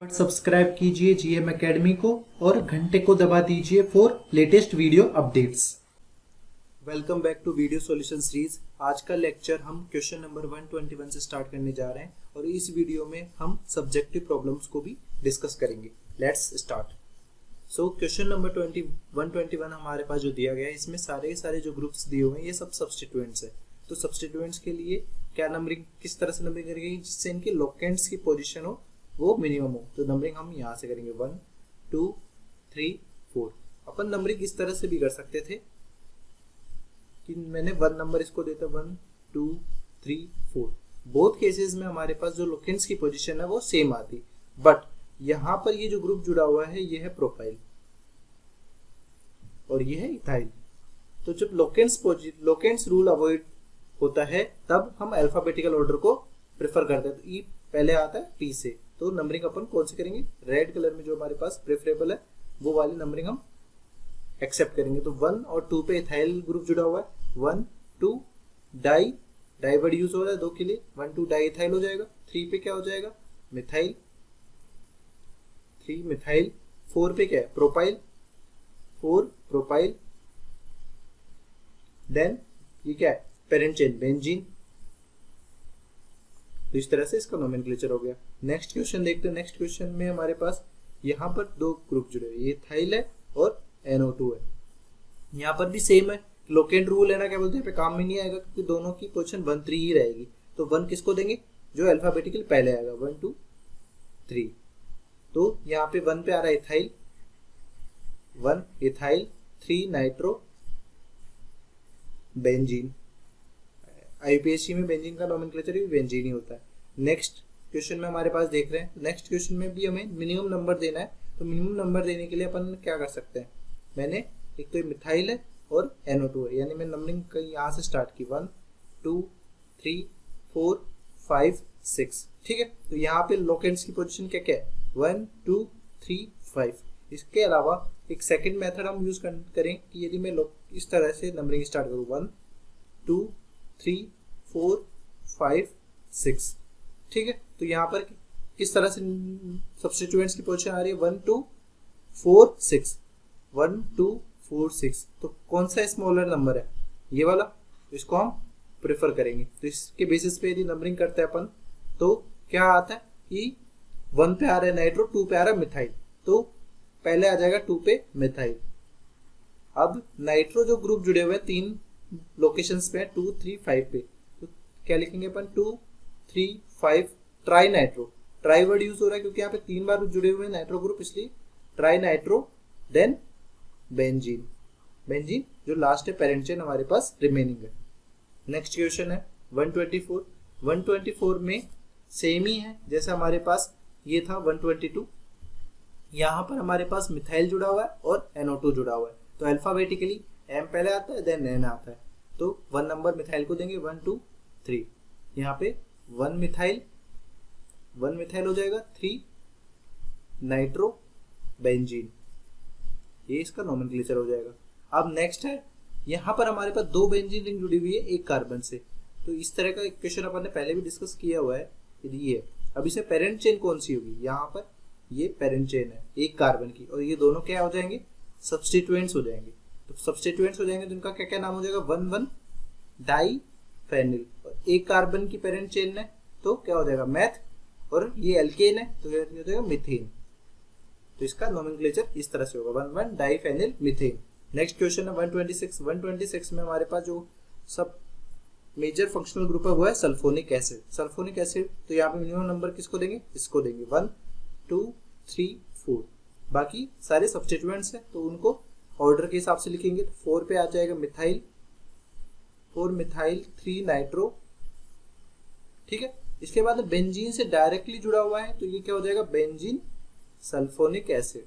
Subscribe कीजिए GM academy को और घंटे को दबा दीजिए for latest video updates. Welcome back to video solution series. आज का लेक्चर हम क्वेश्चन नंबर 121 से स्टार्ट करने जा रहे हैं और इस वीडियो में हम सब्जेक्टिव प्रॉब्लम्स को भी डिस्कस करेंगे। Let's start. So question number 121 हमारे पास जो दिया गया है, इसमें सारे के सारे जो ग्रुप्स दिए हुए हैं ये सब सब्स्टिट्यूएंट्स है। तो सब्स्टिट्यूएंट्स के लिए क्या नंबरिंग, किस तरह से नंबरिंग करेंगे जिससे इनके लोकेंट्स की पोजीशन हो वो मिनिमम हो। तो नंबरिंग हम यहाँ से करेंगे 1 2 3 4। अपन नंबरिंग इस तरह से भी कर सकते थे कि मैंने 1 नंबर इसको देता 1 2 3 4। बोथ केसेस में हमारे पास जो लोकेंट्स की पोजीशन है वो सेम आती, बट यहाँ पर ये जो ग्रुप जुड़ा हुआ है ये है प्रोपाइल और ये है इथाइल। तो जब लोकेंट्स रूल अवॉइड होता है तब हम अल्फाबेटिकल ऑर्डर को प्रेफर करते हैं। तो ई पहले आता है पी से, तो नंबरिंग अपन कौन से करेंगे, रेड कलर में जो हमारे पास प्रेफरेबल है वो वाली नंबरिंग हम एक्सेप्ट करेंगे। तो 1 और 2 पे इथाइल ग्रुप जुड़ा हुआ है। 1 2 डाई वर्ड यूज हो रहा है 2 के लिए, 1 2 डाई इथाइल हो जाएगा। 3 पे क्या हो जाएगा, मिथाइल, 3 मिथाइल। 4 पे क्या है, प्रोपाइल, 4 प्रोपाइल। देन ये क्या है, पेरेंट चेन बेंजीन। तो इस तरह से इसका नोमेनक्लेचर हो गया। नेक्स्ट क्वेश्चन देखते हैं। नेक्स्ट क्वेश्चन में हमारे पास यहाँ पर 2 ग्रुप जुड़े हुए, ये इथाइल है और NO2 है। यहाँ पर भी सेम है, लोकेंट रूल है ना, क्या बोलते हैं, पे काम में नहीं आएगा क्योंकि दोनों की पोजीशन 1 3 ही रहेगी। तो 1 किसको देंगे, जो अल्फाबेटिकल पहले आएगा, 1 2 3। तो यहाँ पे 1 पे आ रहा है ethyl, 1 ethyl, 3 nitro benzene. IUPAC में बेंजीन का नोमेनक्लेचर भी बेंजीन ही होता है। नेक्स्ट क्वेश्चन में हमारे पास देख रहे हैं, नेक्स्ट क्वेश्चन में भी हमें मिनिमम नंबर देना है। तो मिनिमम नंबर देने के लिए अपन क्या कर सकते हैं, मैंने एक तो मिथाइल है और NO2 है, यानी मैं नंबरिंग यहाँ से स्टार्ट की 1 2 3 4 5 6। ठीक है, तो यहाँ पे लोकेंट्स की पोजीशन क्या क्या है, 1 2 3 5। इसके अलावा एक सेकेंड मेथड हम यूज करें कि यदि मैं इस तरह से नंबरिंग स्टार्ट करूँ 1 2 3 4 5 6। ठीक है, तो यहाँ पर किस तरह से सब्स्टिट्यूएंट्स की पोजीशन आ रही है, 1 2 4 6, 1 2 4 6। तो कौन सा स्मॉलर नंबर है, ये वाला, तो इसको हम प्रेफर करेंगे। तो इसके बेसिस पे यदि नंबरिंग करते हैं अपन तो क्या आता है कि 1 पे आ रहा है नाइट्रो, 2 पे आ रहा है मिथाइल, तो पहले आ जाएगा 2 पे मिथाइल। अब नाइट्रो जो ग्रुप जुड़े हुए हैं 3 लोकेशंस पे 2 3 5 पे, तो क्या लिखेंगे अपन 2 3 5 tri nitro. Try word use हो रहा है क्योंकि यहाँ पे 3 बार जुड़े हुए हैं नाइट्रो ग्रुप, इसलिए trinitro. Then benzene, benzene जो लास्ट है पेरेंट चेन हमारे पास रिमेनिंग है। नेक्स्ट क्वेश्चन है 124। 124 में सेम ही है जैसे हमारे पास ये था 122। यहाँ पर हमारे पास मिथाइल जुड़ा हुआ है और NO2 जुड़ा हुआ है। तो अल्फाबेटिकली M पहले आता है देन N आता है, तो 1 नंबर मिथाइल को देंगे 1 2 3। यहाँ पे 1 मिथाइल हो जाएगा, 3 नाइट्रो बेंजीन, ये इसका नोमेनक्लेचर हो जाएगा। अब नेक्स्ट है, यहाँ पर हमारे पास 2 बेंजीन रिंग जुड़ी हुई है एक कार्बन से। तो इस तरह का इक्वेशन अपन ने पहले भी डिस्कस किया हुआ है। ये अब इसे पेरेंट चेन कौन सी होगी, यहाँ पर ये पेरेंट चेन है एक कार्बन की, और ये दोनों क्या हो जाएंगे, सब्स्टिट्यूएंट्स हो जाएंगे। तो सब्स्टिट्यूएंट्स हो जाएंगे तो इनका क्या क्या नाम हो जाएगा, 1 1 डाई फेनिल। और एक कार्बन की पेरेंट चेन है तो क्या हो जाएगा, मैथ, और ये एल्केन है तो ये हो जाएगा मीथेन। तो इसका नोमेनक्लेचर इस तरह से होगा 1 1 diphenyl methane. Next question है 126। 126 में हमारे पास जो सब मेजर फंक्शनल ग्रुप है वो है सल्फोनिक एसिड। सल्फोनिक एसिड, तो यहाँ पे मिनिमम नंबर किसको देंगे, इसको देंगे 1 2 3 4। बाकी सारे सब्स्टिट्यूएंट्स हैं तो उनको ऑर्डर के हिसाब से लिखेंगे। तो 4 पे आ जाएगा मिथाइल, 4 मिथाइल 3 नाइट्रो। ठीक है, इसके बाद बेंजीन से डायरेक्टली जुड़ा हुआ है तो ये क्या हो जाएगा, benzene sulphonic acid.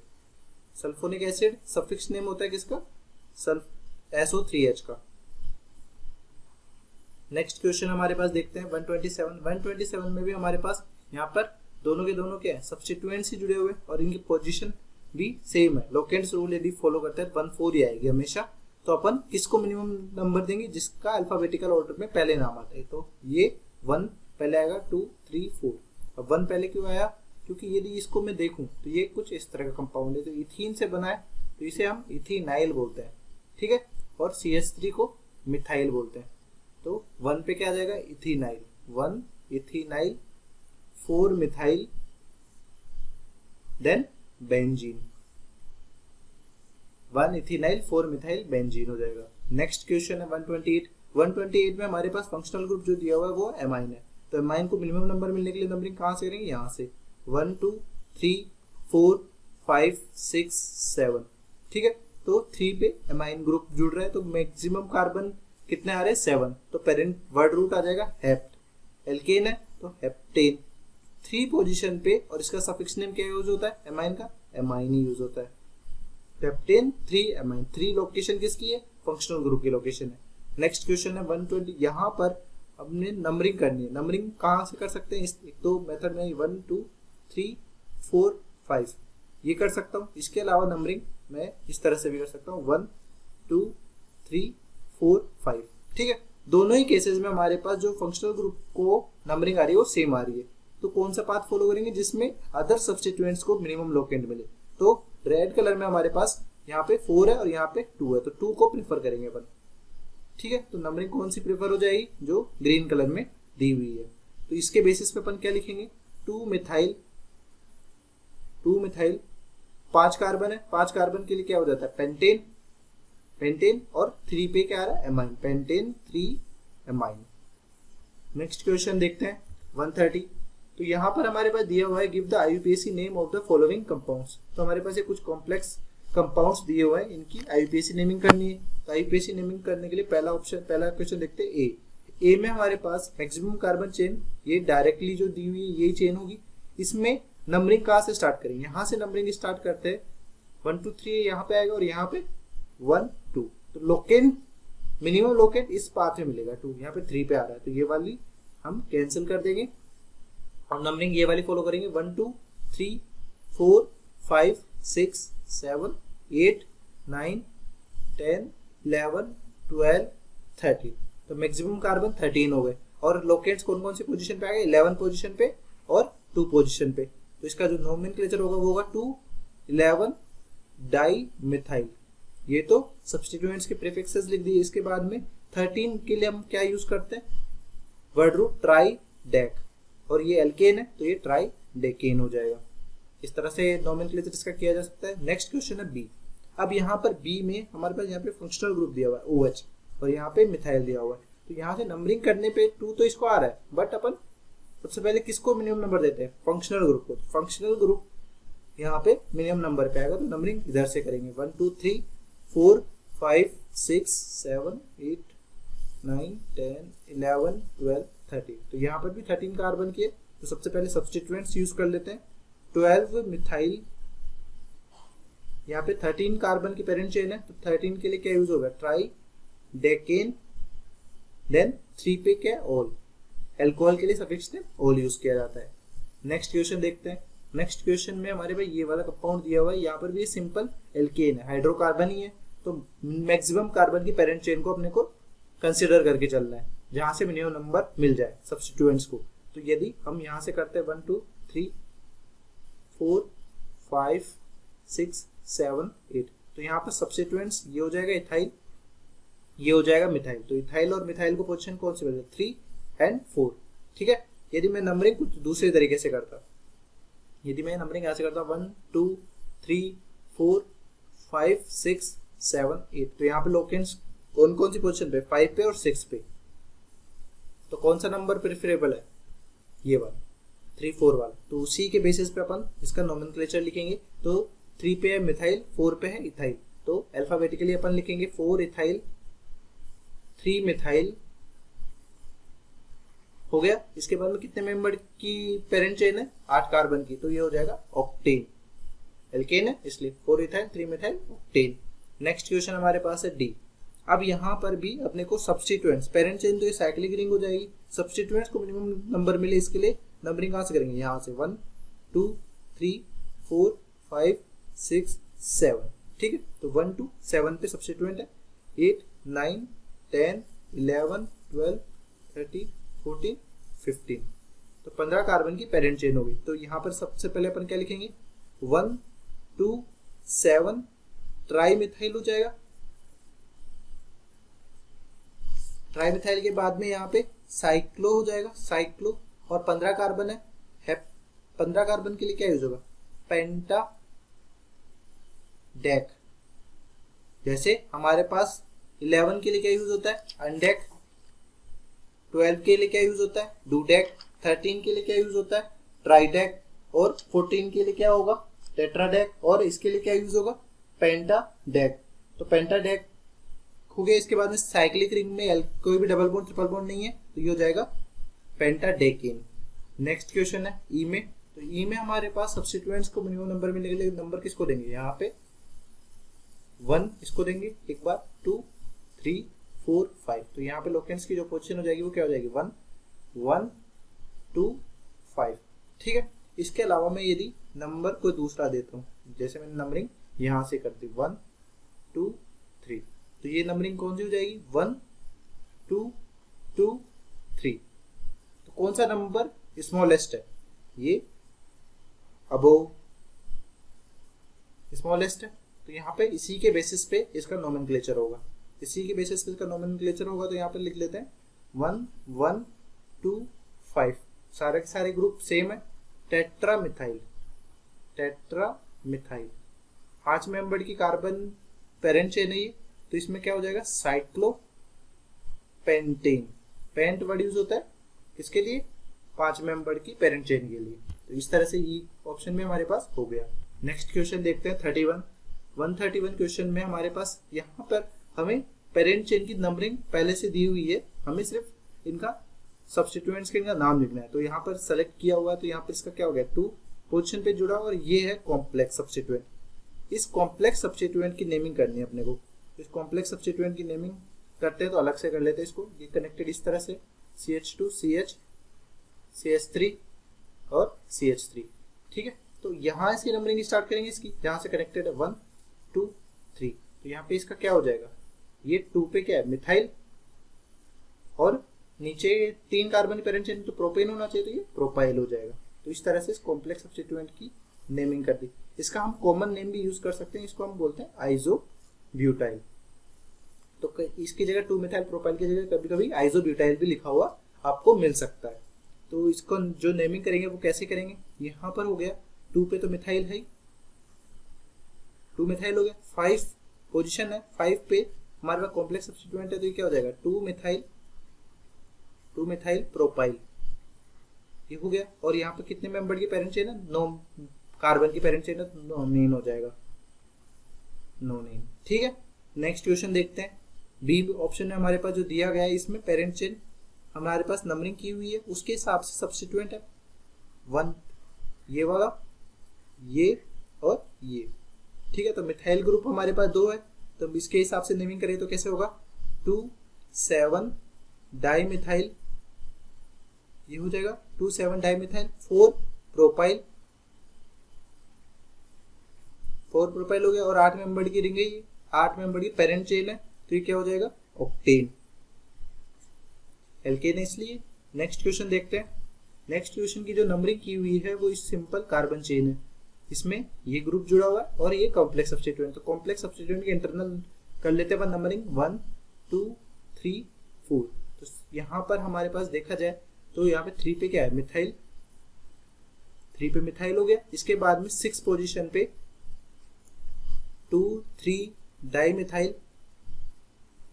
Sulphonic acid suffix name होता है किसका, SO3H का। नेक्स्ट क्वेश्चन हमारे पास देखते हैं 127। 127 में भी हमारे पास यहाँ पर दोनों के दोनों क्या है, सब्स्टिट्यूएंट्स ही जुड़े हुए और इनकी पोजीशन भी सेम है। लोकेंट्स रूल यदि फॉलो करते हैं 1 4 ही आएगी हमेशा। तो अपन किसको मिनिमम नंबर देंगे, जिसका अल्फाबेटिकल ऑर्डर में पहले नाम आता है। तो ये 1 पहले आएगा, 2 3 4। अब 1 पहले क्यों आया, क्योंकि यदि इसको मैं देखूं तो ये कुछ इस तरह का कंपाउंड है, तो इथीन से बना है, तो इसे हम इथीनाइल बोलते हैं, ठीक है। और CH3 को मिथाइल बोलते हैं। तो 1 पे क्या आ जाएगा, ethenyl, 1 ethenyl, 4 methyl, then benzene, 1 ethenyl 4 methyl benzene हो जाएगा। नेक्स्ट क्वेश्चन है 128। 128 में हमारे पास फंक्शनल ग्रुप जो दिया हुआ है वो एमाइन है। तो एमाइन को मिनिमम नंबर मिलने के लिए नंबरिंग कहाँ से करेंगे, यहाँ से 1 2 3 4 5 6 7, ठीक है। तो 3 पे एमाइन ग्रुप जुड़ रहा है, तो मैक्सिमम कार्बन कितने आ रहे हैं, 7। तो पेरेंट वर्ड रूट आ जाएगा हेप्ट। एल्केन है तो हेप्टेन, 3 पोजीशन पे, और इसका सफिक्स नेम क्या यूज होता है, एमाइन का एमाइन ही यूज होता है। हेप्टेन 3 एमाइन, 3 लोकेशन किसकी है, फंक्शनल ग्रुप की लोकेशन है। नेक्स्ट क्वेश्चन है 120। यहाँ पर हमने नंबरिंग करनी है। नंबरिंग कहाँ से कर सकते हैं, इस तो मेथड में 1 2 3 4 5 ये कर सकता हूँ। इसके अलावा नंबरिंग मैं इस तरह से भी कर सकता हूँ 1 2 3 4 5, ठीक है। दोनों ही केसेस में हमारे पास जो फंक्शनल ग्रुप को नंबरिंग आ रही है वो सेम आ रही है। तो कौन सा पाथ फॉलो करेंगे, जिसमें अदर सब्स्टिट्यूएंट्स को मिनिमम लोकेंट मिले। तो रेड कलर में हमारे पास यहाँ पे 4 है और यहाँ पे 2 है, तो 2 को प्रेफर करेंगे अपन, ठीक है। तो नंबरिंग कौन सी प्रेफर हो जाएगी, जो ग्रीन कलर में दी हुई है। तो इसके बेसिस पे अपन क्या लिखेंगे, 2 मिथाइल 5 कार्बन है, 5 कार्बन के लिए क्या हो जाता है, पेंटेन, पेंटेन, और 3 पे क्या आ रहा है, amine, pentane 3 amine. Next question देखते हैं 130। तो यहाँ पर हमारे पास दिया हुआ है give the IUPAC name of the following compounds. तो हमारे पास ये कुछ कॉम्प्लेक्स कंपाउंड्स दिए हुए हैं, इनकी IUPAC नेमिंग करनी है। तो IUPAC नेमिंग करने के लिए पहला क्वेश्चन देखते हैं ए में हमारे पास मैक्सिमम कार्बन चेन, ये डायरेक्टली जो दी हुई है यही चेन होगी। इसमें नंबरिंग कहाँ से स्टार्ट करेंगे, यहाँ से नंबरिंग स्टार्ट करते हैं। 1 2 3 यहाँ पे आएगा और यहाँ पे 1 2, तो लोकेंट मिनिमम लोकेंट इस पाथ में मिलेगा 2, यहाँ पे 3 पे आ रहा है, तो ये वाली हम कैंसिल कर देंगे और नंबरिंग ये वाली फॉलो करेंगे 1 2 3 4 5 6 7 8 9 10 11 12 13। तो मैक्सिमम कार्बन 13 हो गए, और लोकेंट्स कौन कौन सी पोजीशन पे आ गए, 11 पोजीशन पे और 2 पोजीशन पे। तो इसका जो नोमेनक्लेचर होगा वो होगा 2 11 डाई मिथाइल। ये तो सब्स्टिट्यूएंट्स के प्रीफिक्सेस लिख दिए। इसके बाद में 13 के लिए हम क्या यूज करते हैं, वर्ड रूट ट्राई डेक, और ये एल्केन है तो ये ट्राई डेकेन हो जाएगा। इस तरह से नोमेनक्लेचर इसका किया जा सकता है। नेक्स्ट क्वेश्चन है बी। अब यहाँ पर बी में हमारे पास यहाँ पे फंक्शनल ग्रुप दिया हुआ है OH, और यहाँ पे मिथाइल दिया हुआ है। तो यहाँ से नंबरिंग करने पे 2 तो इसको आ रहा है, बट अपन सबसे पहले किसको मिनिमम नंबर देते हैं, फंक्शनल ग्रुप को। फंक्शनल ग्रुप यहाँ पे मिनिमम नंबर पे आएगा, तो नंबरिंग इधर से करेंगे 1 2 3 4 5 6 7 8 9 10 11 12 13। तो यहाँ पर भी 13 कार्बन की है, तो सबसे पहले सब्स्टिट्यूएंट्स यूज कर लेते हैं। 12 मिथाइल, यहाँ पे 13 कार्बन की पेरेंट चेन है, तो 13 के लिए क्या यूज होगा, ट्राई डेकेन, देन 3 पे क्या, ऑल। एल्कोहल के लिए सफिक्स नेम ऑल यूज किया जाता है। नेक्स्ट क्वेश्चन देखते हैं। नेक्स्ट क्वेश्चन में हमारे भाई ये वाला कंपाउंड दिया हुआ है, यहाँ पर भी सिंपल एल्केन है, हाइड्रोकार्बन ही है। तो मैक्सिमम कार्बन की पेरेंट चेन को अपने को कंसिडर करके चलना है, जहां से मिनिमम नंबर मिल जाए सब्स्टिट्यूएंट्स को। तो यदि हम यहाँ से करते हैं 1 2 3 4 5 6 7 8, तो यहाँ पर सब्स्टिट्यूएंट्स ये हो जाएगा इथाइल, ये हो जाएगा मिथाइल। तो इथाइल और मिथाइल को पोजीशन कौन सी मिलेगी, 3 और 4, ठीक है। यदि मैं नंबरिंग कुछ दूसरे तरीके से करता, यदि मैं नंबरिंग यहाँ से करता 1 2 3 4 5 6 7 8, तो यहाँ पे लोकेंट्स कौन कौन सी पोजीशन पे, 5 पे और 6 पे। तो कौन सा नंबर प्रेफरेबल है, ये वाला 3 4 वाला। तो उसी के बेसिस पे अपन इसका नोमेनक्लेचर लिखेंगे। तो 3 पे है मिथाइल, 4 पे है इथाइल, तो अल्फाबेटिकली अपन लिखेंगे 4 इथाइल 3 मिथाइल, हो गया। इसके बाद में कितने मेंबर की पेरेंट चेन है, 8 कार्बन की, तो ये हो जाएगा ऑक्टेन। एल्केन है इसलिए 4 ethyl 3 methyl octane. Next question हमारे पास है डी। अब यहाँ पर भी अपने को सब्स्टिट्यूएंट्स, पेरेंट चेन तो ये साइक्लिक रिंग हो जाएगी, सब्स्टिट्यूएंट्स को मिनिमम नंबर मिले, इसके लिए नंबरिंग कहाँ से करेंगे, यहाँ से 1 2 3 4 5 6 7, ठीक है। तो 1 2 7 पे सब्स्टिट्यूएंट है, 8 9 10 11 12 13 14 15, तो 15 कार्बन की पेरेंट चेन होगी। तो यहाँ पर सबसे पहले अपन क्या लिखेंगे, 1 2 7 ट्राई मिथाइल हो जाएगा। ट्राई मिथाइल के बाद में यहाँ पे साइक्लो हो जाएगा, साइक्लो, और 15 कार्बन है, 15 कार्बन के लिए क्या यूज होगा, पेंटा डेक। जैसे हमारे पास 11 के लिए क्या यूज होता है, अनडेक, 12 के लिए क्या यूज होता है, डूडेक, 13 के लिए क्या यूज होता है, ट्राइडेक, और 14 के लिए क्या होगा, टेट्राडेक, और इसके लिए क्या यूज होगा, पेंटाडेक। तो पेंटाडेक हो गया। इसके बाद में साइक्लिक रिंग में कोई भी डबल बॉन्ड ट्रिपल बॉन्ड नहीं है, तो ये हो जाएगा पेंटाडेकिन। नेक्स्ट क्वेश्चन है ई में। तो ई में हमारे पास सब्स्टिट्यूएंट्स को मिनिमम नंबर मिलने के लिए नंबर किसको देंगे, यहाँ पे 1 इसको देंगे एक बार, 2 3 4 5। तो यहाँ पे लोकेंट्स की जो पोजीशन हो जाएगी वो क्या हो जाएगी, 1 1 2 5। ठीक है। इसके अलावा मैं यदि नंबर कोई दूसरा देता हूँ, जैसे मैंने नंबरिंग यहाँ से कर दी 1 2 3, तो ये नंबरिंग कौन सी हो जाएगी, 1 2 2 3। तो कौन सा नंबर स्मॉलेस्ट है, ये अबोव स्मॉलेस्ट है। तो यहाँ पे इसी के बेसिस पे इसका नोमेनक्लेचर होगा, इसी के बेसिस पे इसका नोमेनक्लेचर होगा। तो यहाँ पे लिख लेते हैं 1 1 2 5, सारे के सारे ग्रुप सेम है। टेट्रामिथाइल, टेट्रामिथाइल 5 मेंबर की कार्बन पेरेंट चेन है ये, तो इसमें क्या हो जाएगा, साइक्लोपेंटेन। पेंट वर्ड यूज होता है किसके लिए, 5 मेंबर की पेरेंट चेन के लिए। तो इस तरह से ये ऑप्शन में हमारे पास हो गया। नेक्स्ट क्वेश्चन देखते हैं 31। 131 क्वेश्चन में हमारे पास यहाँ पर हमें पेरेंट चेन की नंबरिंग पहले से दी हुई है, हमें सिर्फ इनका सब्स्टिट्यूएंट्स के इनका नाम लिखना है। तो यहाँ पर सेलेक्ट किया हुआ है, तो यहाँ पर इसका क्या हो गया, 2 पोजीशन पे जुड़ा, और ये है कॉम्प्लेक्स सब्स्टिट्यूएंट। इस कॉम्प्लेक्स सब्स्टिट्यूएंट की नेमिंग करनी है अपने को। इस कॉम्प्लेक्स सब्स्टिट्यूएंट की नेमिंग करते हैं तो अलग से कर लेते हैं इसको। ये कनेक्टेड इस तरह से CH2 CH CH3 और CH3। ठीक है। तो यहाँ से नंबरिंग स्टार्ट करेंगे इसकी, यहाँ से कनेक्टेड है 1 2 3। तो यहाँ पे इसका क्या हो जाएगा, ये 2 पे क्या है, मिथाइल, और नीचे 3 कार्बन की पेरेंट चेन, तो प्रोपेन होना चाहिए, तो ये प्रोपाइल हो जाएगा। तो इस तरह से इस कॉम्प्लेक्स सब्स्टिट्यूएंट की नेमिंग कर दी। इसका हम कॉमन नेम भी यूज कर सकते हैं, इसको हम बोलते हैं आइसोब्यूटाइल। तो इसकी जगह 2 मिथाइल प्रोपाइल की जगह कभी कभी आइसोब्यूटाइल भी लिखा हुआ आपको मिल सकता है। तो इसको जो नेमिंग करेंगे वो कैसे करेंगे, यहाँ पर हो गया 2 पे तो मिथाइल है, 2 मिथाइल हो गया, 5 पोजीशन है, 5 पे हमारे पास कॉम्प्लेक्स सब्स्टिट्यूएंट है, तो ये क्या हो जाएगा, 2 मिथाइल प्रोपाइल, ये हो गया। और यहाँ पे कितने मेंबर की पेरेंट चेन है, 9 कार्बन की पेरेंट चेन है, तो नोनिन हो जाएगा, नोनिन। ठीक है। नेक्स्ट क्वेश्चन देखते हैं। बी ऑप्शन में हमारे पास जो दिया गया है, इसमें पेरेंट चेन हमारे पास नंबरिंग की हुई है, उसके हिसाब से सब्स्टिट्यूएंट है 1, ये वाला, ये और ये। ठीक है। तो मिथाइल ग्रुप हमारे पास 2 है, तो इसके हिसाब से नेमिंग करें तो कैसे होगा, 2 7 डाई मिथाइल, ये हो जाएगा 2 7 डाई मिथाइल, 4 प्रोपाइल, 4 प्रोपाइल हो गया, और 8 मेंबर की रिंग है, ये 8 मेंबर की पेरेंट चेन है, तो ये क्या हो जाएगा, ऑक्टेन, एल्केन है इसलिए। नेक्स्ट क्वेश्चन देखते हैं। नेक्स्ट क्वेश्चन की जो नंबरिंग की हुई है वो इस सिंपल कार्बन चेन है, इसमें ये ग्रुप जुड़ा हुआ है और ये कॉम्प्लेक्स सब्स्टिट्यूएंट। तो कॉम्प्लेक्स सब्स्टिट्यूएंट के इंटरनल कर लेते हैं नंबरिंग 1 2 3 4। तो यहाँ पर हमारे पास देखा जाए तो यहाँ पे 3 पे क्या है, मिथाइल, 3 पे मिथाइल हो गया। इसके बाद में 6 पोजीशन पे 2 3 डाई मिथाइल,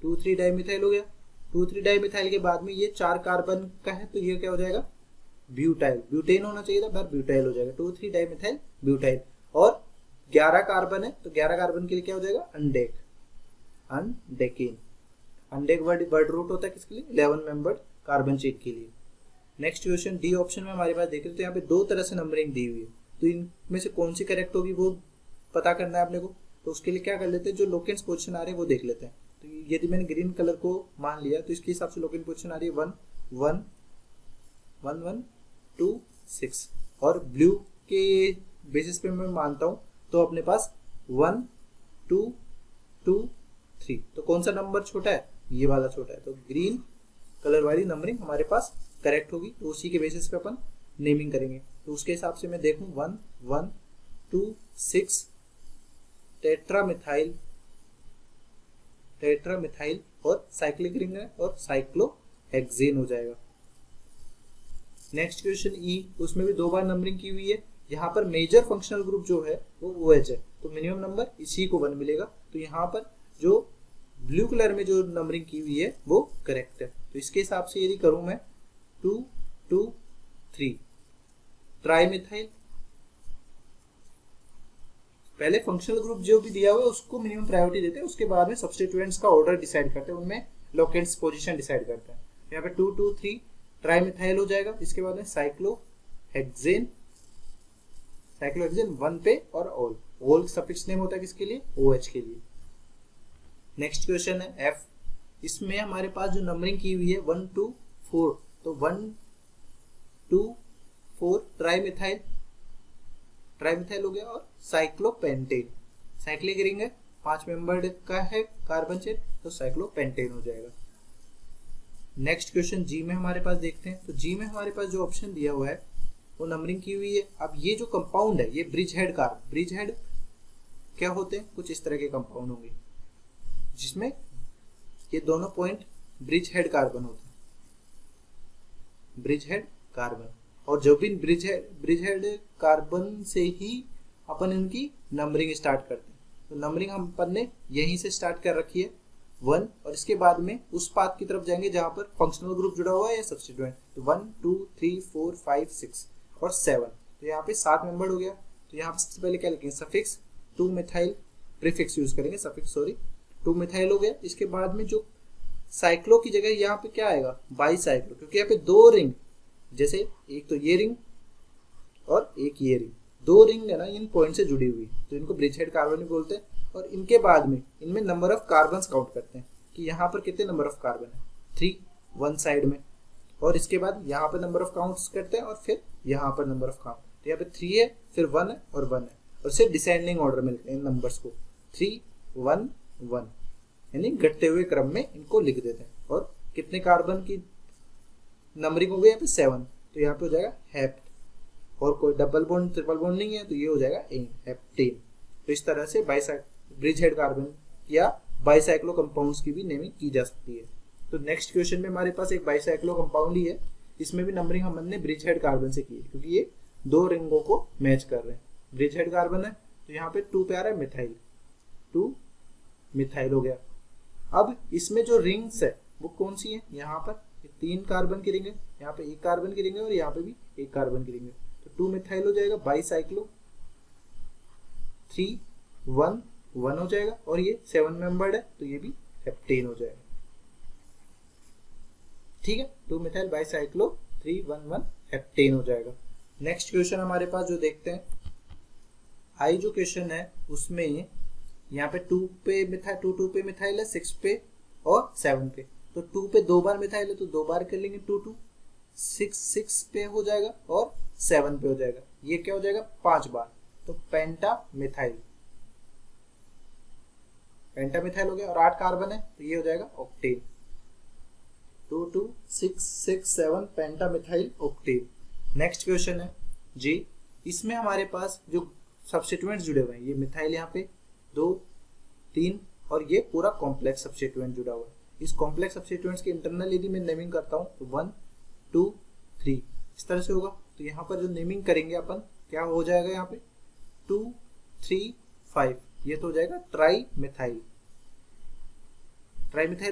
2 3 डाई मिथाइल हो गया। 2 3 डाई मिथाइल के बाद में ये 4 कार्बन का है, तो ये क्या हो जाएगा, ब्यूटाइल, ब्यूटेन होना चाहिए था, पर ब्यूटाइल हो जाएगा, 2 3 डाई मिथाइल ब्यूटाइल। और 11 कार्बन है, तो 11 कार्बन के लिए क्या हो जाएगा, अनडेक, अनडेकिन। अनडेक वर्ड रूट होता है किसके लिए, 11 मेंबर्ड कार्बन चेन के लिए। नेक्स्ट क्वेश्चन डी ऑप्शन में हमारे पास देख रहे, तो यहाँ पे 2 तरह से नंबरिंग दी हुई है, तो इनमें से कौन सी करेक्ट होगी वो पता करना है अपने को। तो उसके लिए क्या कर लेते हैं, जो लोकेंट्स पोजीशन आ रहे हैं वो देख लेते हैं। तो यदि मैंने ग्रीन कलर को मान लिया, तो इसके हिसाब से लोकेंट पोजीशन आ रही है 1 1 1 1 2 6, और ब्लू के बेसिस पे मैं मानता हूँ तो अपने पास 1 2 2 3। तो कौन सा नंबर छोटा है, ये वाला छोटा है, तो ग्रीन कलर वाली नंबरिंग हमारे पास करेक्ट होगी। तो उसी के बेसिस पे अपन नेमिंग करेंगे। तो उसके हिसाब से मैं देखूं 1 1 2 6 टेट्रामिथाइल और साइक्लिक रिंग है और साइक्लोहेक्सेन हो जाएगा। नेक्स्ट क्वेश्चन ई, उसमें भी 2 बार नंबरिंग की हुई है। यहाँ पर मेजर फंक्शनल ग्रुप जो है वो OH है, तो मिनिमम नंबर इसी को 1 मिलेगा। तो यहाँ पर जो ब्लू कलर में जो नंबरिंग की हुई है वो करेक्ट है। तो इसके हिसाब से यदि करूं मैं 2 2 3 ट्राइमिथाइल, पहले फंक्शनल ग्रुप जो भी दिया हुआ है उसको मिनिमम प्रायोरिटी देते हैं, उसके बाद में सब्स्टिट्यूएंट्स का ऑर्डर डिसाइड करते हैं, उनमें लोकेंट्स पोजीशन डिसाइड करते हैं। यहाँ पे 2 2 3 ट्राइमिथाइल हो जाएगा। इसके बाद में साइक्लोहेक्सेन 1 पे और ऑल सफिक्स नेम होता है किसके लिए, OH के लिए। नेक्स्ट क्वेश्चन है F, इसमें हमारे पास जो नंबरिंग की हुई है 1 2 4, तो 1 2 4 ट्राइमिथाइल हो गया और साइक्लोपेंटेन, साइक्लिक रिंग है, 5 मेंबर्ड का है कार्बन चेन, तो साइक्लोपेंटेन हो जाएगा। नेक्स्ट क्वेश्चन जी में हमारे पास देखते हैं। तो जी में हमारे पास जो ऑप्शन दिया हुआ है वो नंबरिंग की हुई है। अब ये जो कंपाउंड है ये bridge head carbon, bridge head क्या होते हैं, कुछ इस तरह के कंपाउंड होंगे जिसमें ये दोनों पॉइंट ब्रिज हेड कार्बन होते हैं, ब्रिज हेड कार्बन। और जो भी ब्रिज हेड कार्बन से ही अपन इनकी नंबरिंग स्टार्ट करते हैं। तो नंबरिंग हम अपन ने यहीं से स्टार्ट कर रखी है 1, और इसके बाद में उस पाथ की तरफ जाएंगे जहां पर फंक्शनल ग्रुप जुड़ा हुआ है या सब्स्टिट्यूएंट। तो 1 2 3 4 5 6 और 7, तो यहाँ पे 7 मेंबर हो गया। तो यहाँ पे सबसे पहले क्या लिखेंगे, सफिक्स 2 मिथाइल, प्रीफिक्स यूज करेंगे सफिक्स, सॉरी 2 मिथाइल हो गया। इसके बाद में जो साइक्लो की जगह यहाँ पे क्या आएगा, बाईसाइक्लो, क्योंकि यहाँ पे 2 रिंग, जैसे एक तो ये रिंग और एक ये रिंग, 2 रिंग है ना इन पॉइंट से जुड़ी हुई, तो इनको ब्रिज हेड कार्बन भी बोलते हैं। और इनके बाद में इनमें नंबर ऑफ कार्बन काउंट करते हैं कि यहाँ पर कितने नंबर ऑफ कार्बन है, 3 वन साइड में, और इसके बाद यहाँ पर नंबर ऑफ काउंट्स करते हैं और फिर यहाँ पर नंबर ऑफ काउंट। तो यहाँ पे 3 है, फिर 1 है और 1 है, और सिर्फ डिसेंडिंग ऑर्डर मिलते हैं इन नंबर्स को, 3 1 1, यानी घटते हुए क्रम में इनको लिख देते हैं। और कितने कार्बन की नंबरिंग हो गई यहाँ पे 7, तो यहाँ पे हो जाएगा हेप्ट, और कोई डबल बॉन्ड ट्रिपल बॉन्ड नहीं है, तो ये हो जाएगा हेप्टेन। तो इस तरह से ब्रिज हेड कार्बन या बाईसाइक्लो कंपाउंड्स की भी नेमिंग की जा सकती है। तो नेक्स्ट क्वेश्चन में हमारे पास एक बाईसाइक्लो कंपाउंड ही है, इसमें भी नंबरिंग हमने ब्रिज हेड कार्बन से की है, क्योंकि ये 2 रिंगों को मैच कर रहे हैं। ब्रिज हेड कार्बन है, तो यहाँ पे 2 पे आ रहा है मिथाइल, 2 मिथाइल हो गया। अब इसमें जो रिंग्स है वो कौन सी है, यहाँ पर 3 कार्बन की रिंग है, यहाँ पे 1 कार्बन की रिंग है और यहाँ पे भी 1 कार्बन की रिंग है, तो 2 मिथाइल हो जाएगा, बाईसाइक्लो 3 1 1 हो जाएगा, और ये 7 मेंबर्ड है, तो ये भी हेप्टेन हो जाएगा। ठीक है, 2 मिथाइल बाईसाइक्लो 3 1 1 हेप्टेन हो जाएगा। नेक्स्ट क्वेश्चन हमारे पास जो देखते हैं, आई जो क्वेश्चन है उसमें यहाँ पे 2 पे मिथाइल, 2 पे मिथाइल है, 6 पे और 7 पे। तो 2 पे 2 बार मिथाइल है, तो 2 बार कर लेंगे 2 2, 6 पे हो जाएगा और 7 पे हो जाएगा, ये क्या हो जाएगा 5 बार, तो पेंटा मिथाइल हो गया, और 8 कार्बन है, तो ये हो जाएगा ऑक्टेन, 2 2 6 6 7 पेंटा मिथाइल ऑक्टेन। नेक्स्ट क्वेश्चन है जी, इसमें हमारे पास जो सब्स्टिट्यूएंट्स जुड़े हुए हैं, ये मिथाइल यहाँ पे 2 3 और ये पूरा कॉम्प्लेक्स सब्स्टिट्यूएंट जुड़ा हुआ है। इस कॉम्प्लेक्स सब्स्टिट्यूएंट्स के इंटरनल यदि मैं नेमिंग करता हूँ तो 1 2 3 इस तरह से होगा। तो यहाँ पर जो नेमिंग करेंगे अपन, क्या हो जाएगा यहाँ पे 2 3 5, ये तो हो जाएगा ट्राई मिथाइल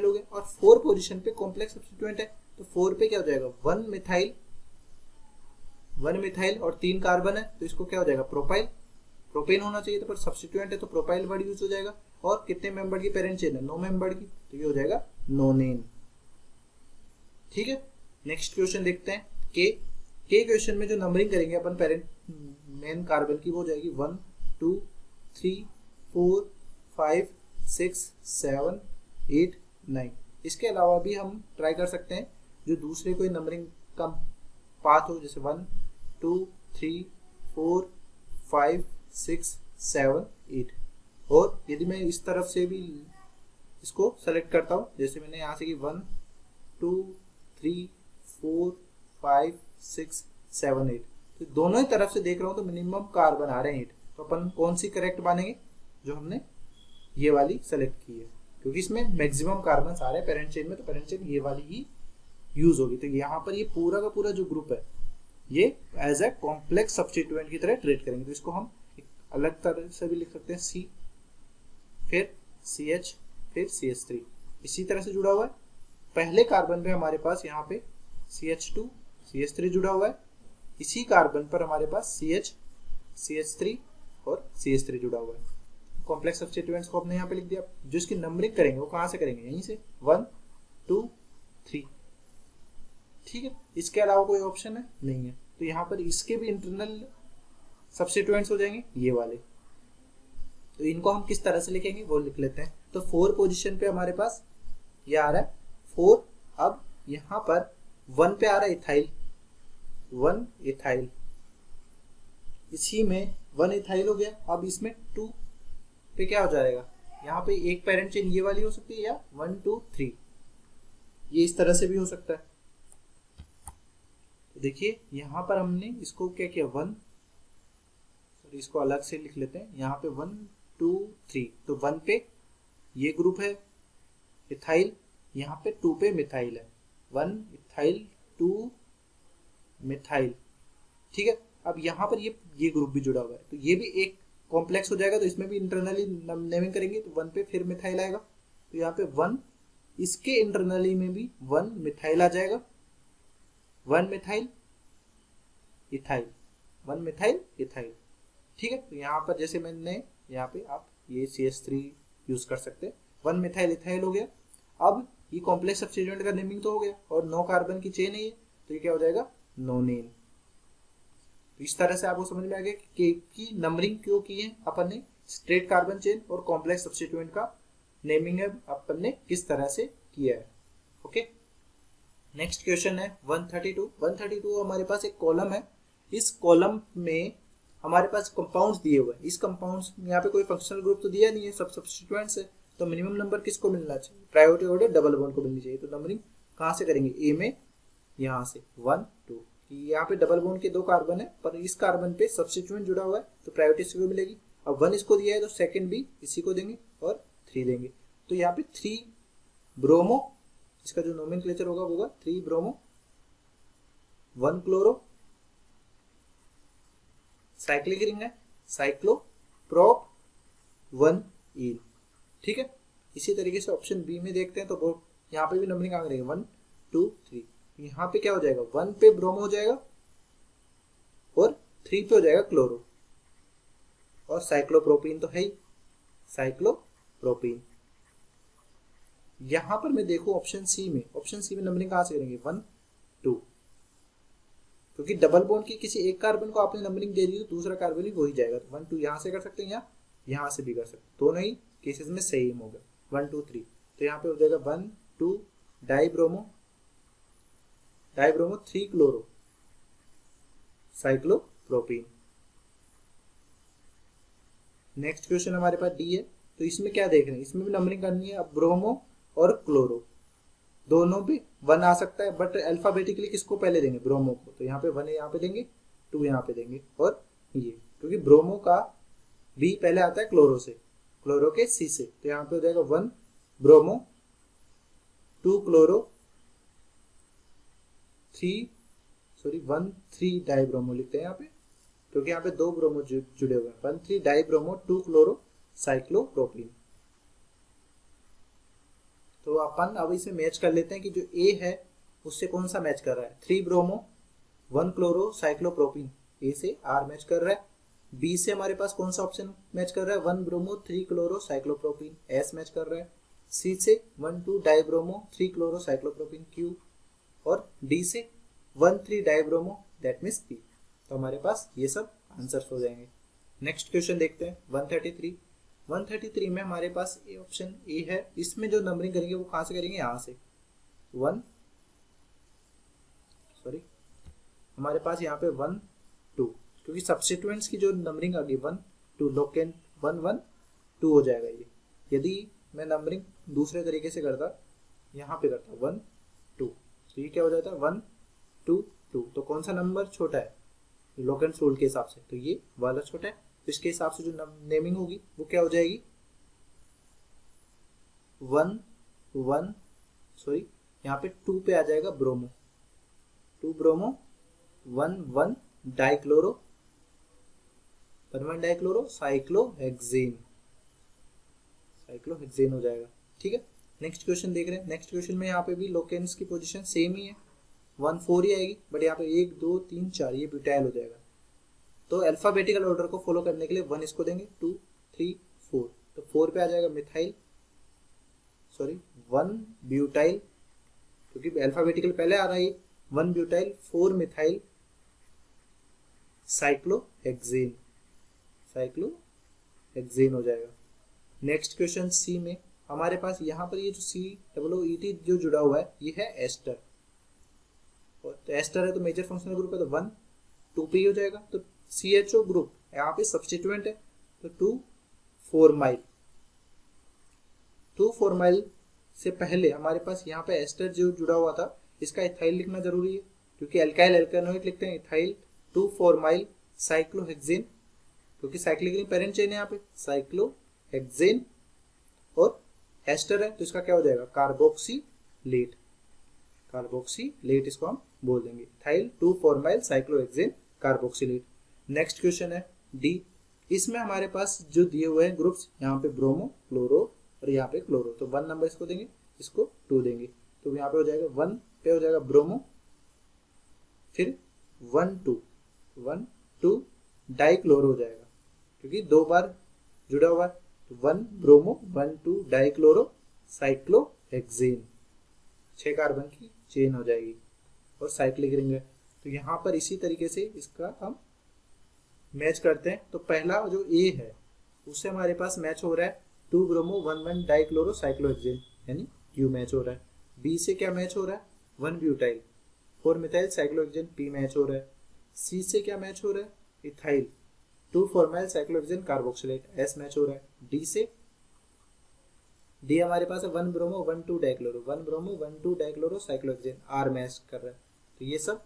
हो गया। और 4 पोजीशन पे कॉम्प्लेक्स सब्स्टिट्यूएंट है, तो 4 पे क्या हो जाएगा 1 मिथाइल और 3 कार्बन है, तो इसको क्या हो जाएगा प्रोपेन होना चाहिए, तो पर सब्स्टिट्यूएंट है तो प्रोपाइल वर्ड यूज हो जाएगा। और कितने मेंबर की पेरेंट चेन है, 9 मेंबर की, तो ये हो जाएगा नोनेन। ठीक है, नेक्स्ट क्वेश्चन देखते हैं के क्वेश्चन में जो नंबरिंग करेंगे अपन पेरेंट मेन कार्बन की, वो हो जाएगी 1 2 3 4 5 6 7 8 9। इसके अलावा भी हम ट्राई कर सकते हैं जो दूसरे कोई नंबरिंग का पाथ हो, जैसे 1 2 3 4 5 6 7 8। और यदि मैं इस तरफ से भी इसको सेलेक्ट करता हूँ, जैसे मैंने यहाँ से कि 1 2 3 4 5 6 7 8, तो दोनों ही तरफ से देख रहा हूँ तो मिनिमम कार्बन आ रहे हैं 8। तो अपन कौन सी करेक्ट मानेंगे, जो हमने ये वाली सेलेक्ट की है, क्योंकि इसमें मैक्सिमम कार्बन आ रहे हैं पेरेंट चेन में, तो पेरेंट चेन ये वाली ही यूज होगी। तो यहाँ पर ये पूरा का पूरा जो ग्रुप है ये एज ए कॉम्प्लेक्स सब्स्टिट्यूएंट की तरह ट्रीट करेंगे। तो इसको हम एक अलग तरह से भी लिख सकते हैं, C फिर CH फिर CH3, इसी तरह से जुड़ा हुआ है। पहले कार्बन पे हमारे पास यहाँ पे CH2 CH3 जुड़ा हुआ है, इसी कार्बन पर हमारे पास CH CH3 और CH3 जुड़ा हुआ है। कॉम्प्लेक्स सब्स्टिट्यूएंट्स को हमने यहाँ पे लिख दिया। जो इसकी नंबरिंग करेंगे वो कहाँ से करेंगे, यहीं से 1 2 3, ठीक है। इसके अलावा कोई ऑप्शन है नहीं है। तो यहाँ पर इसके भी इंटरनल सब्स्टिट्यूएंट्स हो जाएंगे ये वाले। तो इनको हम किस तरह से लिखेंगे वो लिख लेते हैं। तो 4 पोजीशन पे हमारे पास ये आ रहा है 4। अब यहाँ पर 1 पे आ रहा है इथाइल, 1 इथाइल, इसी में 1 इथाइल हो गया। अब इसमें 2 पे क्या हो जाएगा, यहाँ पे एक पेरेंट चेन ये वाली हो सकती है, या 1 2 3, ये इस तरह से भी हो सकता है। तो देखिए यहाँ पर हमने इसको क्या किया, 1, सॉरी इसको अलग से लिख लेते हैं, यहाँ पे 1 2 3, तो 1 पे ये ग्रुप है इथाइल, यहाँ पे 2 पे मिथाइल है, 1 इथाइल 2 मिथाइल, ठीक है। अब यहाँ पर ये ग्रुप भी जुड़ा हुआ है, तो ये भी एक कॉम्प्लेक्स हो जाएगा। तो इसमें भी इंटरनली नेमिंग करेंगे तो 1 पे फिर मिथाइल आएगा, तो यहाँ पे 1, इसके इंटरनली में भी 1 मिथाइल आ जाएगा, 1 मिथाइल इथाइल, 1 मिथाइल इथाइल, ठीक है। तो यहाँ पर जैसे मैंने यहाँ पे आप ये CH3 यूज कर सकते हैं, 1 मिथाइल इथाइल हो गया। अब ये कॉम्प्लेक्स सब्स्टिट्यूएंट का नेमिंग तो हो गया, और 9 कार्बन की चेन है ये, तो ये क्या हो जाएगा, नोनेन। तो इस तरह से आपको समझ में आ गया कि नंबरिंग क्यों की है अपन ने, स्ट्रेट कार्बन चेन और कॉम्प्लेक्स सब्स्टिट्यूएंट का नेमिंग है अपन ने किस तरह से किया है। ओके, नेक्स्ट क्वेश्चन है 132। 132 हमारे पास एक कॉलम है, इस कॉलम में हमारे पास कंपाउंड्स दिए हुए हैं। इस कंपाउंड्स यहाँ पे कोई फंक्शनल ग्रुप तो दिया नहीं है, सब सब्स्टिट्यूएंट्स है। तो मिनिमम नंबर किसको मिलना चाहिए, प्रायोरिटी ऑर्डर डबल बॉन्ड को मिलनी चाहिए। तो नंबरिंग कहाँ से करेंगे, ए में, यहाँ से 1 2, यहाँ पे डबल बॉन्ड के 2 कार्बन है, पर इस कार्बन पे सब्स्टिट्यूएंट जुड़ा हुआ है तो प्रायोरिटी इसी को मिलेगी। अब 1 इसको दिया है तो सेकंड भी इसी को देंगे, और 3 देंगे। तो यहाँ पे 3 ब्रोमो, इसका जो नोमेनक्लेचर होगा वो होगा 3 ब्रोमो 1 क्लोरो, साइक्लिक रिंग है, साइक्लोप्रोप 1 ईन, ठीक है। इसी तरीके से ऑप्शन बी में देखते हैं, तो वो यहाँ पे भी नंबरिंग आ रहेगी 1 2 3। यहाँ पे क्या हो जाएगा, 1 पे ब्रोमो हो जाएगा और 3 पे हो जाएगा क्लोरो, और साइक्लोप्रोपीन तो है ही, साइक्लोप्रोपीन। यहां पर मैं देखूं ऑप्शन सी में, ऑप्शन सी में नंबरिंग कहां से करेंगे, 1 2, क्योंकि डबल बॉन्ड की किसी एक कार्बन को आपने नंबरिंग दे दी तो दूसरा कार्बन भी वही जाएगा। तो 1 2 यहां से कर सकते हैं, या यहां से भी कर सकते हैं, दोनों ही केसेस में सेम होगा 1 2 3। तो यहाँ पे हो जाएगा 1 2 dibromo 3 chloro cyclopropene. Next question हमारे पास डी है, तो इसमें क्या देख रहे हैं, इसमें भी नंबरिंग करनी है। अब ब्रोमो और क्लोरो दोनों भी 1 आ सकता है, बट अल्फाबेटिकली किसको पहले देंगे, ब्रोमो को। तो यहाँ पे 1 यहाँ पे देंगे, 2 यहाँ पे देंगे, और ये क्योंकि ब्रोमो का बी पहले आता है क्लोरो से, क्लोरो के सी से, तो यहाँ पे हो जाएगा 1 ब्रोमो 2 क्लोरो 1 3 डाइब्रोमो लिखते हैं यहाँ पे, क्योंकि यहाँ पे 2 ब्रोमो जुड़े हुए हैं। 1 3 डाइब्रोमो 2 क्लोरो साइक्लोप्रोपीन। तो अपन अब इसे मैच कर लेते हैं कि जो ए है उससे कौन सा मैच कर रहा है, 3 ब्रोमो 1 क्लोरो साइक्लोप्रोपीन, ए से आर मैच कर रहा है। बी से हमारे पास कौन सा ऑप्शन मैच कर रहा है, 1 bromo 3 chloro cyclopropene, S match कर रहा है। सी से 1 2 डाइब्रोमो 3 क्लोरो साइक्लोप्रोपीन, क्यू, और डी से 1 3 डाइब्रोमो, दैट मीन्स पी। तो हमारे पास ये सब आंसर्स हो जाएंगे। नेक्स्ट क्वेश्चन देखते हैं 133 में हमारे पास ए ऑप्शन ए है, इसमें जो नंबरिंग करेंगे वो कहाँ से करेंगे, यहाँ से 1 सॉरी हमारे पास यहाँ पे 1 2, क्योंकि सब्स्टिट्यूएंट्स की जो नंबरिंग आ गई 1 2, लोकेंट 1 1 2 हो जाएगा ये। यदि मैं नंबरिंग दूसरे तरीके से करता, यहाँ पे करता 1 2, तो ये क्या हो जाता है 1 2 2। तो कौन सा नंबर छोटा है लोकेंस रूल के हिसाब से? तो ये वाला छोटा है। तो इसके हिसाब से जो नेमिंग होगी वो क्या हो जाएगी? 1 1 सॉरी यहाँ पे 2 पे आ जाएगा bromo, 2 bromo 1 1 dichloro, 1 1 dichloro cyclohexane, cyclohexane हो जाएगा। ठीक है, नेक्स्ट क्वेश्चन देख रहे हैं। नेक्स्ट क्वेश्चन में यहाँ पे भी लोकेंस की पोजीशन सेम ही है, 1 4 ही आएगी, बट यहाँ पे 1 2 3 4 ये ब्यूटाइल हो जाएगा। तो अल्फाबेटिकल ऑर्डर को फॉलो करने के लिए 1 इसको देंगे, 2 3 4, तो 4 पे आ जाएगा मिथाइल, सॉरी 1 ब्यूटाइल, क्योंकि अल्फाबेटिकल पहले आ रहा है, 1 ब्यूटाइल 4 मिथाइल साइक्लोहेक्सेन, साइक्लोहेक्सेन हो जाएगा। नेक्स्ट क्वेश्चन सी में हमारे पास यहाँ पर ये जो COOET जो जुड़ा हुआ है ये है एस्टर, और एस्टर है तो मेजर फंक्शनल ग्रुप है, तो 1 2 पे ही हो जाएगा। तो CHO ग्रुप यहाँ पे सब्स्टिट्यूएंट है, तो 2 4 माइल से पहले हमारे पास यहाँ पे एस्टर जो जुड़ा हुआ था इसका इथाइल लिखना जरूरी है, क्योंकि एल्काइल एल्कानोइड लिखते हैं इथाइल 2 4 माइल साइक्लोहेक्सेन, क्योंकि साइक्लिक पेरेंट चेन है यहाँ पे साइक्लोहेक्सेन, और एस्टर है तो इसका क्या हो जाएगा? कार्बोक्सिलेट, कार्बोक्सिलेट इसको हम बोल देंगे, ethyl 2 4 mile cyclohexane carboxylate. Next question है डी, इसमें हमारे पास जो दिए हुए हैं ग्रुप्स, यहाँ पे ब्रोमो क्लोरो और यहाँ पे क्लोरो, तो 1 नंबर इसको देंगे, इसको 2 देंगे, तो यहाँ पे हो जाएगा 1 पे हो जाएगा ब्रोमो, फिर 1 2 डाइक्लोरो हो जाएगा, क्योंकि 2 बार जुड़ा हुआ है, तो 1 ब्रोमो 1 2 डाइक्लोरो साइक्लोहेक्सेन, 6 कार्बन की चेन हो जाएगी और साइक्लिक रिंग है। तो यहाँ पर इसी तरीके से इसका हम मैच करते हैं। तो पहला जो ए है उससे हमारे पास मैच हो रहा है 2 ब्रोमो 1 1 डाइक्लोरो साइक्लोहेक्सेन, यानी क्यू मैच हो रहा है। बी से क्या मैच हो रहा है? 1 butyl 4 methyl cyclohexane, P match हो रहा है। सी से क्या मैच हो रहा है? Ethyl 2 4 cyclohexane carboxylate, S match हो रहा है। डी से डी हमारे पास है 1 bromo 1 2 dichloro, 1 bromo 1 2 dichloro cyclohexane, आर मैच कर रहा है। तो ये सब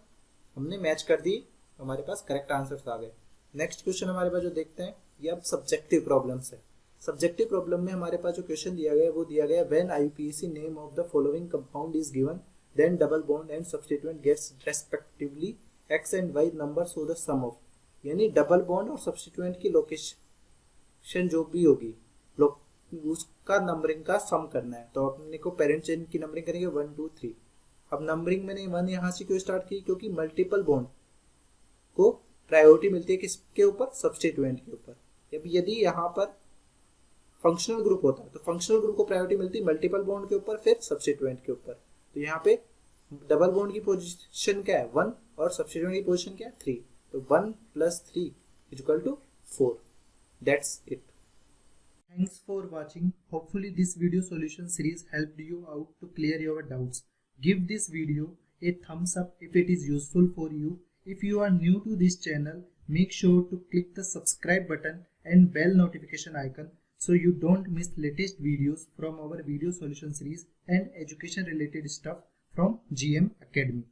हमने मैच कर दी, हमारे पास करेक्ट आंसर्स आ गए। नेक्स्ट क्वेश्चन हमारे पास जो देखते हैं ये अब सब्जेक्टिव प्रॉब्लम्स है। सब्जेक्टिव प्रॉब्लम में हमारे पास जो क्वेश्चन दिया गया है वो दिया गया है when IUPAC name of the following compound is given then double bond and substituent gets respectively x and y number so the sum of, यानी डबल बॉन्ड और सब्स्टिट्यूएंट की लोकेशन जो भी होगी उसका नंबरिंग का सम करना है। तो अपने को पेरेंट चेन की नंबरिंग करेंगे 1 2 3। अब नंबरिंग मैंने 1 यहाँ से क्यों स्टार्ट की? क्योंकि मल्टीपल बॉन्ड को प्रायोरिटी मिलती है किसके ऊपर? सब्स्टिट्यूएंट के ऊपर। अब यदि यहाँ पर फंक्शनल ग्रुप होता है तो फंक्शनल ग्रुप को प्रायोरिटी मिलती है मल्टीपल बॉन्ड के ऊपर, फिर सब्स्टिट्यूएंट के ऊपर। तो यहाँ पे डबल बॉन्ड की पोजीशन क्या है? 1 और सब्स्टिट्यूएंट की पोजीशन क्या है? 3। तो 1 + 3 = 4। That's it. Thanks for watching. Hopefully this video solution series helped you out to clear your doubts. Give this video a thumbs up if it is useful for you. If you are new to this channel, make sure to click the subscribe button and bell notification icon so you don't miss latest videos from our video solution series and education related stuff from GM Academy.